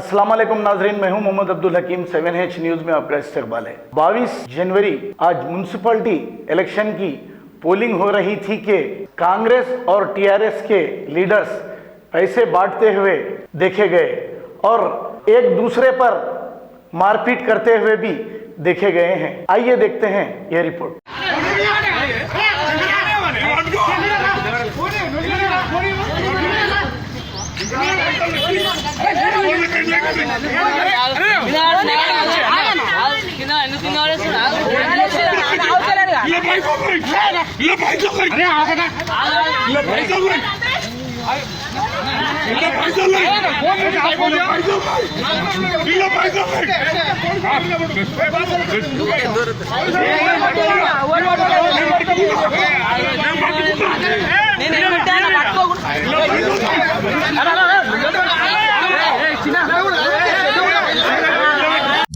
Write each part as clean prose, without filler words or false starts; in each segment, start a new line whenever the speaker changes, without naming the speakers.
अस्सलाम वालेकुम नाजरीन, मैं हूं मोहम्मद अब्दुल हकीम। 7H न्यूज में आपका इस्तकबाल है। 22 जनवरी आज म्युनिसिपैलिटी इलेक्शन की पोलिंग हो रही थी कि कांग्रेस और टीआरएस के लीडर्स पैसे बांटते हुए देखे गए और एक दूसरे पर मारपीट करते हुए भी देखे गए हैं। आइए देखते हैं यह रिपोर्ट।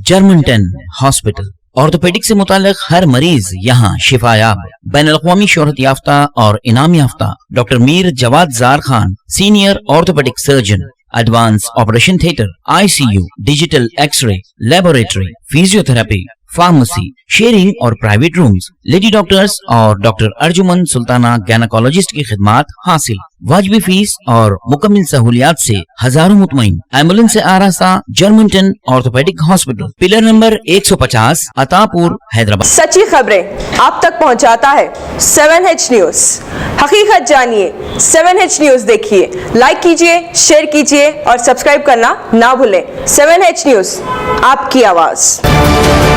जर्मनटन हॉस्पिटल ऑर्थोपेडिक से मुताल्लिक हर मरीज यहाँ शिफायाब। बैनुल-अक़वामी शोहरत याफ्ता और इनाम याफ्ता doctor Mir Jawad Zar Khan, senior orthopaedic surgeon, advance operation theatre, ICU, digital x-ray, laboratory, physiotherapy, pharmacy, sharing और प्राइवेट रूम्स, लेडी डॉक्टर्स और डॉक्टर अर्जुमन सुल्ताना गैनकोलॉजिस्ट की खिदमात हासिल। वाजिबी फीस और मुकम्मल सहूलियात से हजारों मुतमईन। एम्बुलेंस से आरास्ता Germanton orthopaedic hospital, pillar number 150, Attapur, Hyderabad.
सच्ची खबरें आप तक पहुंचाता है 7H न्यूज। हकीकत जानिए, 7H न्यूज देखिए, लाइक कीजिए, शेयर कीजिए और सब्सक्राइब करना ना भूलें। 7H न्यूज, आपकी आवाज।